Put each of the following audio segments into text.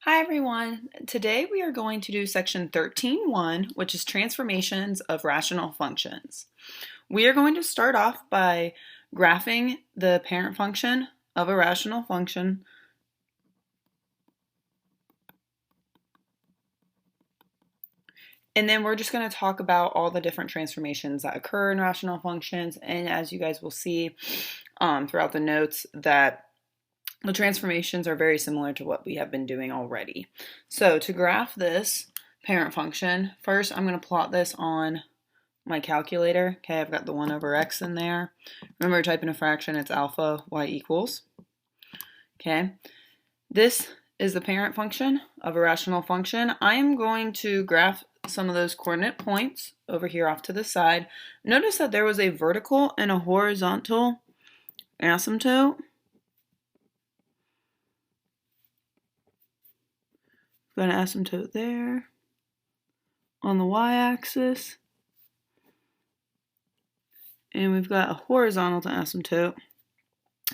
Hi everyone. Today we are going to do section 13.1, which is transformations of rational functions. We are going to start off by graphing the parent function of a rational function. And then we're just going to talk about all the different transformations that occur in rational functions. And as you guys will see throughout the notes, that the transformations are very similar to what we have been doing already. So to graph this parent function, first I'm going to plot this on my calculator. Okay, I've got the 1 over x in there. Remember, typing a fraction, it's alpha y equals. Okay, this is the parent function of a rational function. I am going to graph some of those coordinate points over here off to the side. Notice that there was a vertical and a horizontal asymptote. Got an asymptote there on the y-axis, and we've got a horizontal asymptote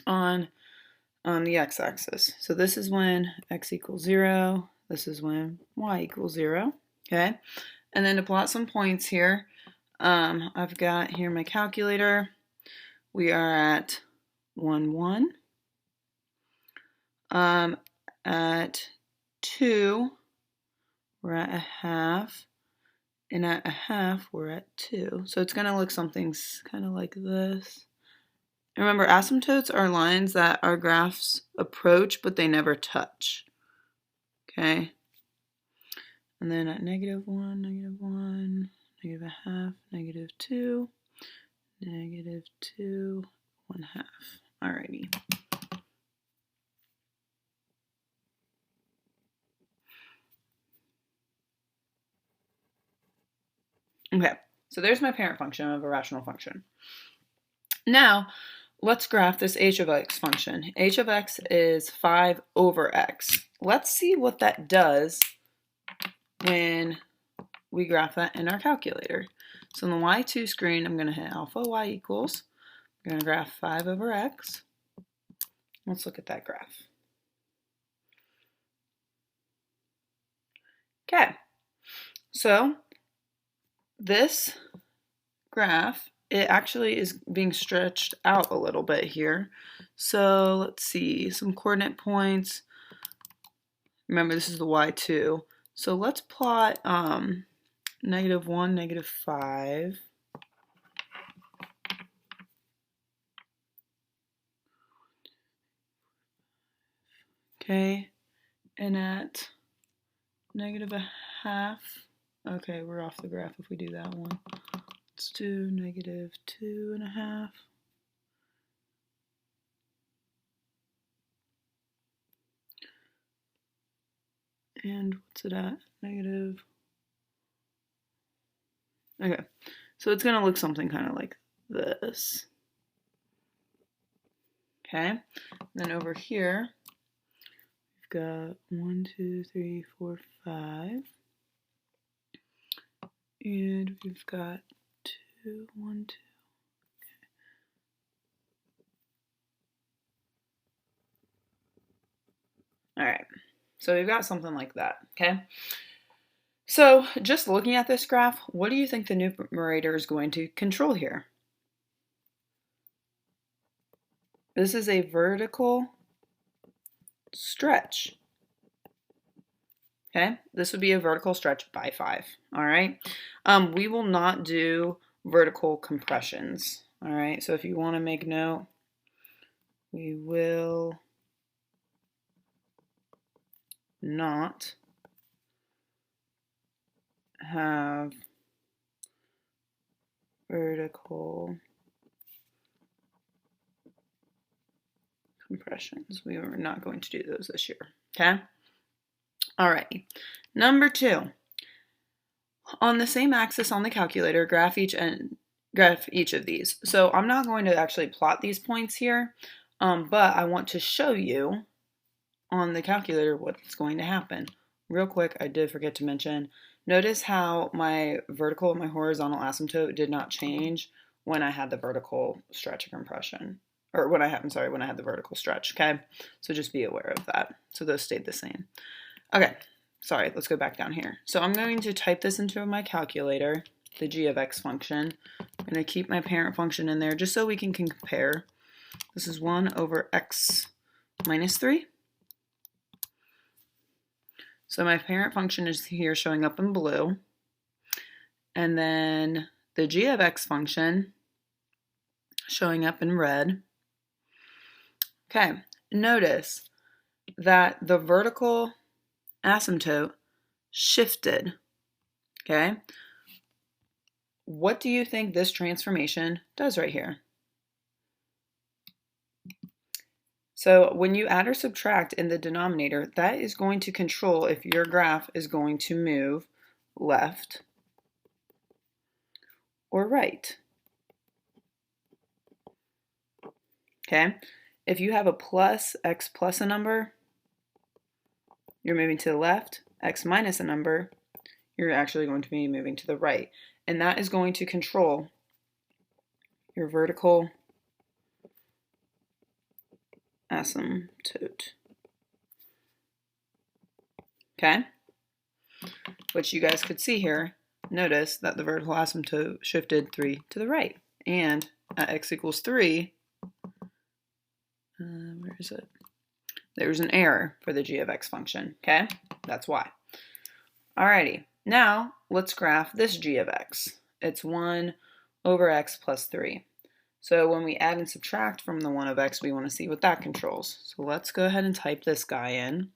on the x-axis. So this is when x equals 0, this is when y equals 0, okay? And then to plot some points here, I've got here my calculator. We are at 1, 1. At 2, we're at a half, and at a half, we're at 2. So it's going to look something kind of like this. And remember, asymptotes are lines that our graphs approach, but they never touch. Okay? And then at -1, -1, -1/2, -2, -2, 1/2. Alrighty. Okay, so there's my parent function of a rational function. Now, let's graph this h of x function. H of x is 5 over x. Let's see what that does when we graph that in our calculator. So on the y2 screen, I'm going to hit alpha y equals. I'm going to graph 5 over x. Let's look at that graph. Okay, so this graph, it actually is being stretched out a little bit here. So let's see, some coordinate points. Remember, this is the y2. So let's plot -1, -5. Okay, and at -1/2. Okay, we're off the graph if we do that one. Let's do -2.5. And what's it at? Negative. Okay, so it's going to look something kind of like this. Okay, and then over here, we've got 1, 2, 3, 4, 5. And we've got 2, 1, 2. Okay. All right, so we've got something like that, okay? So just looking at this graph, what do you think the numerator is going to control here? This is a vertical stretch. Okay, this would be a vertical stretch by 5. All right, we will not do vertical compressions. All right, so if you want to make note, we will not have vertical compressions. We are not going to do those this year. Okay. All right. Number 2. On the same axis on the calculator, graph each of these. So I'm not going to actually plot these points here, but I want to show you on the calculator what's going to happen. Real quick, I did forget to mention, notice how my vertical and my horizontal asymptote did not change when I had the vertical stretch and compression. Or when I had the vertical stretch, okay? So just be aware of that. So those stayed the same. Okay, sorry, let's go back down here. So I'm going to type this into my calculator, the g of x function. I'm going to keep my parent function in there just so we can compare. This is 1 over x minus 3. So my parent function is here showing up in blue. And then the g of x function showing up in red. Okay, notice that the vertical asymptote shifted. Okay, what do you think this transformation does right here? So when you add or subtract in the denominator, that is going to control if your graph is going to move left or right. Okay, if you have a plus, x plus a number, you're moving to the left, x minus a number, you're actually going to be moving to the right. And that is going to control your vertical asymptote. Okay? Which you guys could see here. Notice that the vertical asymptote shifted 3 to the right. And at x equals 3, where is it? There's an error for the g of x function. Okay? That's why. Alrighty. Now, let's graph this g of x. It's 1 over x plus 3. So when we add and subtract from the 1 of x, we want to see what that controls. So let's go ahead and type this guy in.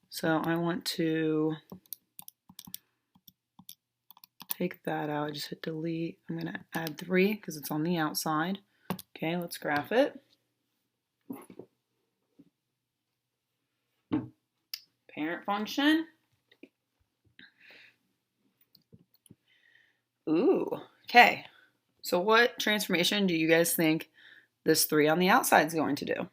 So I want to take that out. I just hit delete. I'm going to add 3 because it's on the outside. Okay, let's graph it. Parent function. Ooh, okay. So what transformation do you guys think this 3 on the outside is going to do?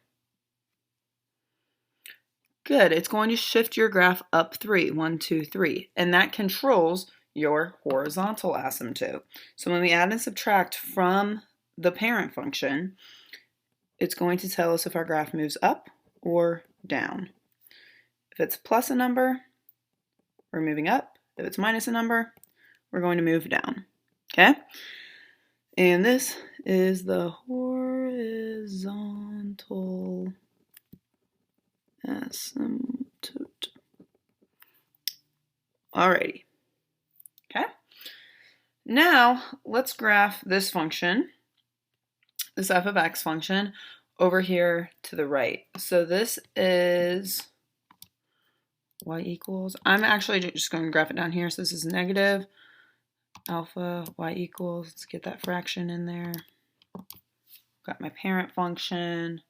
Good, it's going to shift your graph up 3, 1, 2, 3, and that controls your horizontal asymptote. So when we add and subtract from the parent function, it's going to tell us if our graph moves up or down. If it's plus a number, we're moving up. If it's minus a number, we're going to move down. Okay? And this is the horizontal asymptote. Alrighty. Okay. Now let's graph this function, this f of x function, over here to the right. So this is y equals, I'm actually just going to graph it down here. So this is negative alpha y equals, let's get that fraction in there. Got my parent function.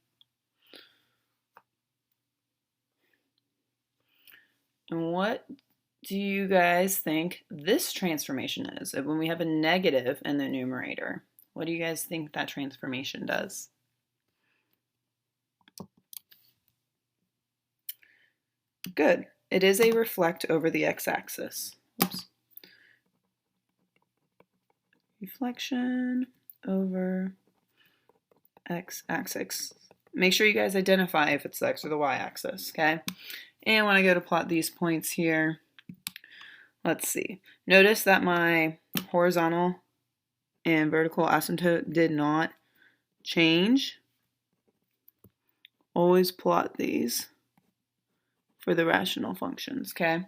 And what do you guys think this transformation is? When we have a negative in the numerator, what do you guys think that transformation does? Good. It is a reflect over the x-axis. Oops. Reflection over x-axis. Make sure you guys identify if it's the x or the y-axis, okay? And when I go to plot these points here, let's see. Notice that my horizontal and vertical asymptote did not change. Always plot these for the rational functions, okay?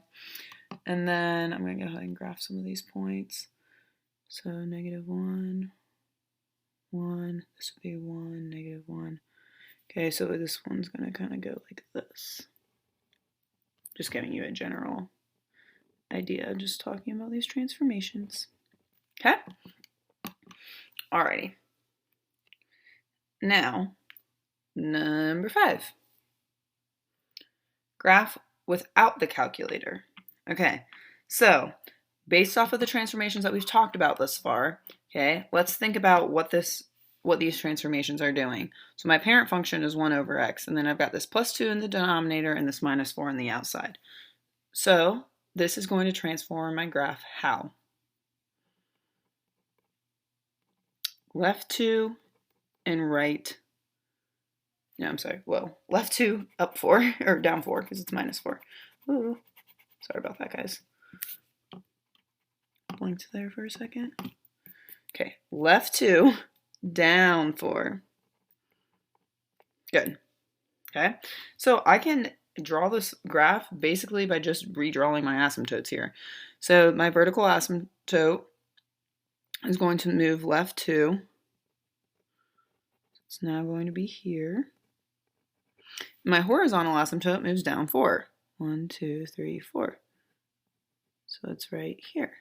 And then I'm going to go ahead and graph some of these points. So negative 1, 1, this would be 1, negative 1. Okay, so this one's going to kind of go like this. Just giving you a general idea, just talking about these transformations. Okay? Alrighty. Now, number 5. Graph without the calculator. Okay, so based off of the transformations that we've talked about thus far, okay, let's think about what these transformations are doing. So my parent function is 1 over x, and then I've got this plus 2 in the denominator and this minus 4 on the outside. So this is going to transform my graph how? Left 2 and right, no, I'm sorry, well, left 2, up 4, or down 4, because it's minus 4. Ooh, sorry about that, guys. Blinked there for a second. Okay, left 2, down 4. Good. Okay, so I can draw this graph basically by just redrawing my asymptotes here. So my vertical asymptote is going to move left 2. It's now going to be here. My horizontal asymptote moves down 4. 1, 2, 3, 4. So it's right here.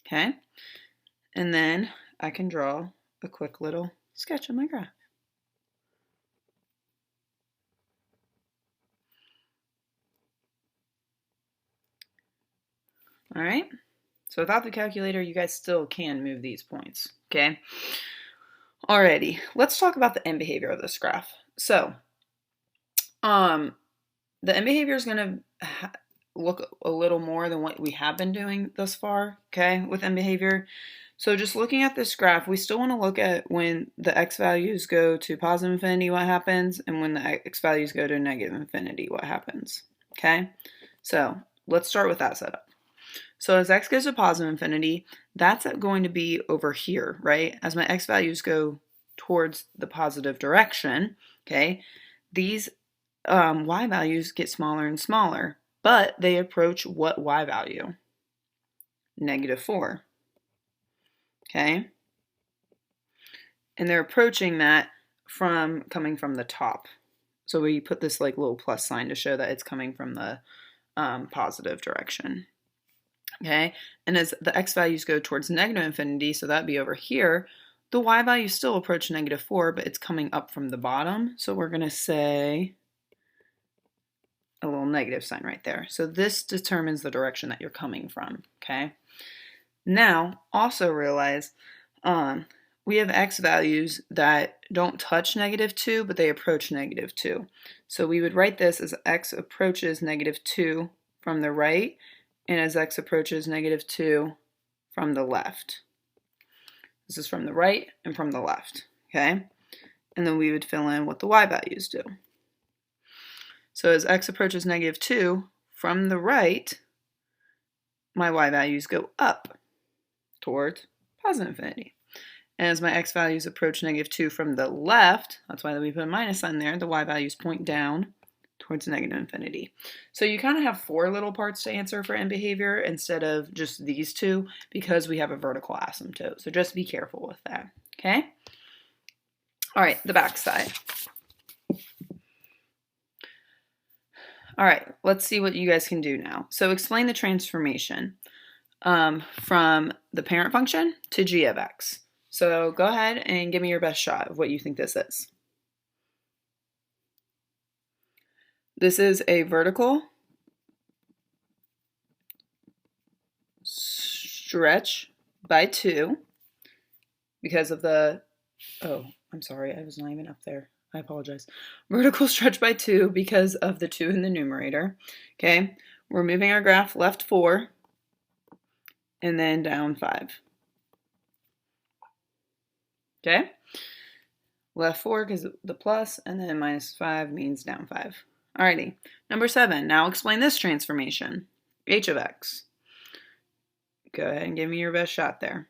Okay, and then I can draw a quick little sketch of my graph. All right, so without the calculator, you guys still can move these points, okay? Alrighty, let's talk about the end behavior of this graph. So, the end behavior is going to look a little more than what we have been doing thus far, okay, with end behavior. So just looking at this graph, we still want to look at when the x values go to positive infinity, what happens, and when the x values go to negative infinity, what happens, okay? So let's start with that setup. So as x goes to positive infinity, that's going to be over here, right? As my x values go towards the positive direction, okay, these y values get smaller and smaller, but they approach what y value? -4, okay? And they're approaching that coming from the top. So we put this like little plus sign to show that it's coming from the positive direction. Okay, and as the x values go towards negative infinity, so that'd be over here, the y values still approach -4, but it's coming up from the bottom. So we're going to say a little negative sign right there. So this determines the direction that you're coming from, okay? Now, also realize we have x values that don't touch -2, but they approach -2. So we would write this as x approaches -2 from the right, and as x approaches -2 from the left. This is from the right and from the left, okay? And then we would fill in what the y values do. So as x approaches -2 from the right, my y values go up towards positive infinity. And as my x values approach -2 from the left, that's why we put a minus sign there, the y values point down towards negative infinity. So you kind of have 4 little parts to answer for end behavior instead of just these 2 because we have a vertical asymptote. So just be careful with that, okay? All right, the back side. All right, let's see what you guys can do now. So explain the transformation from the parent function to g of x. So go ahead and give me your best shot of what you think this is. This is a vertical stretch by 2 because of the, oh, I'm sorry, I was not even up there. I apologize. Vertical stretch by 2 because of the 2 in the numerator. Okay, we're moving our graph left 4 and then down 5. Okay, left 4 because the plus, and then -5 means down 5. Alrighty, number 7. Now explain this transformation. H of x. Go ahead and give me your best shot there.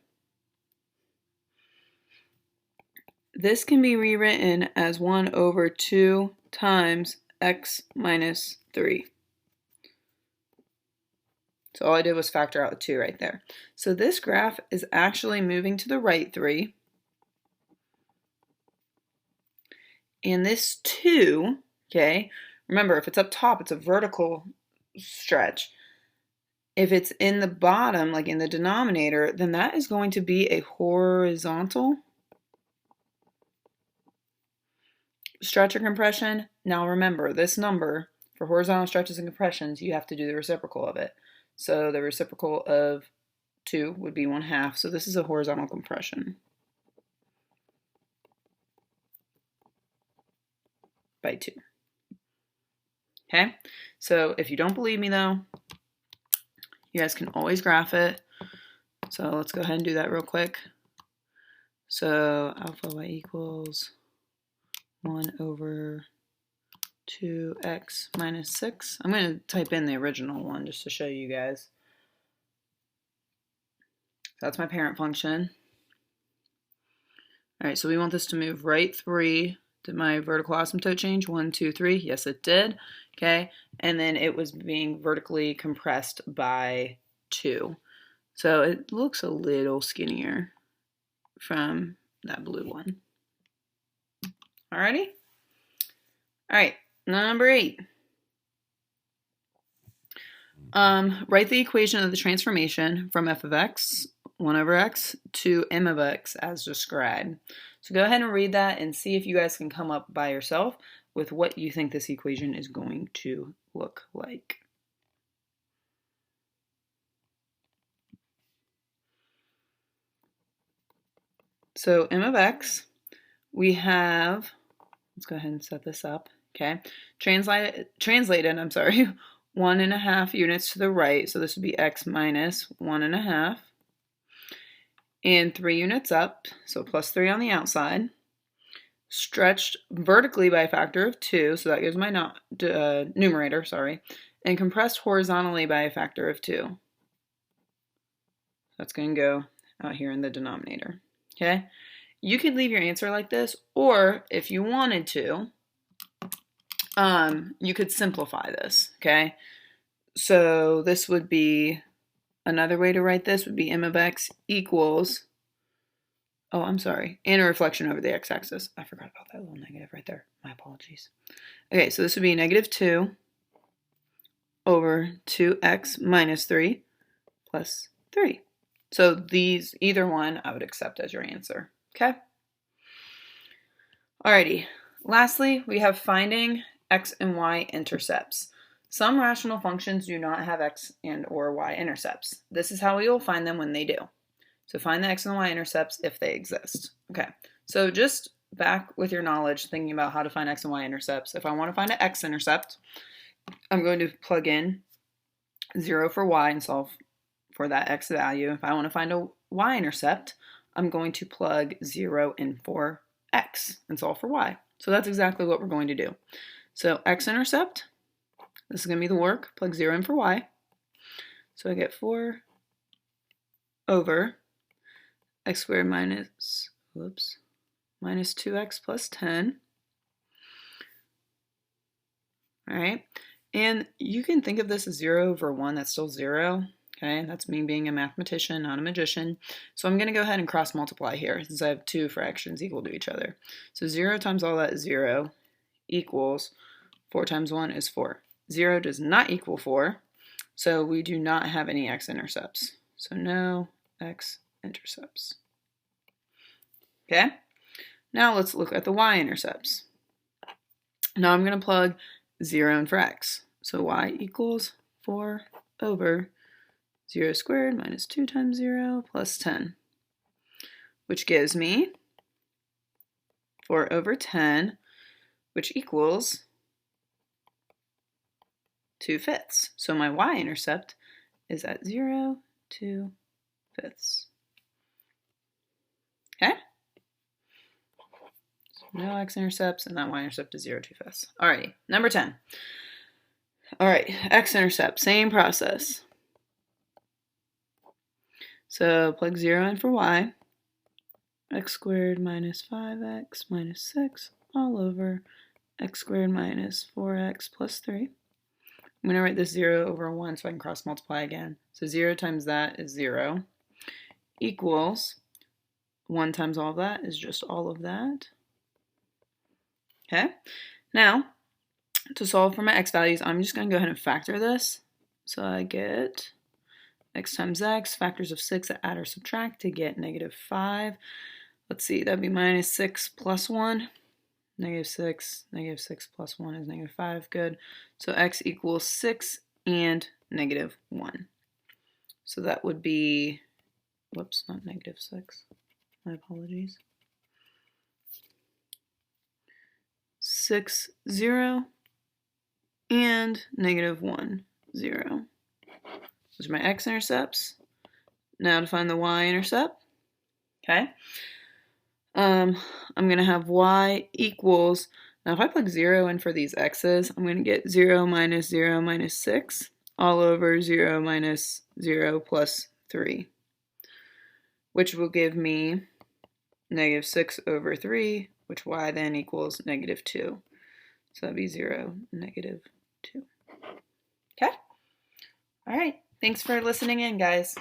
This can be rewritten as 1 over 2 times x minus 3. So all I did was factor out the 2 right there. So this graph is actually moving to the right 3. And this 2, okay, remember if it's up top, it's a vertical stretch. If it's in the bottom, like in the denominator, then that is going to be a horizontal stretch or compression. Now remember, this number for horizontal stretches and compressions, you have to do the reciprocal of it. So the reciprocal of 2 would be 1/2. So this is a horizontal compression by 2. Okay, so if you don't believe me though, you guys can always graph it. So let's go ahead and do that real quick. So alpha y equals 1 over 2x minus 6. I'm going to type in the original one just to show you guys. So that's my parent function. All right, so we want this to move right 3. Did my vertical asymptote change? 1, 2, 3. Yes, it did. Okay, and then it was being vertically compressed by 2. So it looks a little skinnier from that blue one. Alrighty? All right, number 8. Write the equation of the transformation from f of x, 1 over x, to m of x as described. So go ahead and read that and see if you guys can come up by yourself with what you think this equation is going to look like. So m of x, we have, let's go ahead and set this up, okay? Translated, 1.5 units to the right, so this would be x minus 1.5. And 3 units up, so plus 3 on the outside. Stretched vertically by a factor of 2, so that gives my numerator, sorry. And compressed horizontally by a factor of 2. That's going to go out here in the denominator, okay? You could leave your answer like this, or if you wanted to, you could simplify this, okay? So this would be, another way to write this would be m of x equals, and a reflection over the x-axis. I forgot about that little negative right there. My apologies. Okay, so this would be negative 2 over 2x minus 3 plus 3. So these, either one, I would accept as your answer, okay? Alrighty, lastly, we have finding x and y intercepts. Some rational functions do not have x and or y intercepts. This is how we will find them when they do. So find the x and the y intercepts if they exist. Okay, so just back with your knowledge, thinking about how to find x and y intercepts. If I want to find an x intercept, I'm going to plug in 0 for y and solve for that x value. If I want to find a y-intercept, I'm going to plug 0 in for x and solve for y. So that's exactly what we're going to do. So x-intercept, this is going to be the work, plug 0 in for y. So I get 4 over x squared minus 2x plus 10. All right, and you can think of this as 0 over 1, that's still 0. Okay, that's me being a mathematician, not a magician. So I'm going to go ahead and cross multiply here since I have 2 fractions equal to each other. So 0 times all that is 0 equals 4 times 1 is 4. 0 does not equal 4, so we do not have any x-intercepts. So no x-intercepts. Okay, now let's look at the y-intercepts. Now I'm going to plug 0 in for x. So y equals 4 over 0 squared minus 2 times 0 plus 10, which gives me 4 over 10, which equals 2/5. So my y-intercept is at 0, 2/5. Okay? So no x-intercepts, and that y-intercept is 0, 2/5. Alrighty, number 10. Alright, x-intercept, same process. So plug 0 in for y, x squared minus 5x minus 6 all over x squared minus 4x plus 3. I'm going to write this 0 over 1 so I can cross multiply again. So 0 times that is 0 equals 1 times all of that is just all of that. Okay, now to solve for my x values, I'm just going to go ahead and factor this. So I get x times x, factors of 6 that add or subtract to get negative 5. Let's see, that'd be minus 6 plus 1. Negative 6 plus 1 is negative 5. Good. So x equals 6 and negative 1. So that would be, whoops, not negative 6. My apologies. 6, 0, and negative 1, 0. Those are my x-intercepts. Now to find the y-intercept. Okay. I'm going to have y equals, now if I plug 0 in for these x's, I'm going to get 0 minus 6 all over 0 minus 0 plus 3, which will give me negative 6 over 3, which y then equals negative 2. So that'd be 0, negative 2. Okay? All right. Thanks for listening in, guys.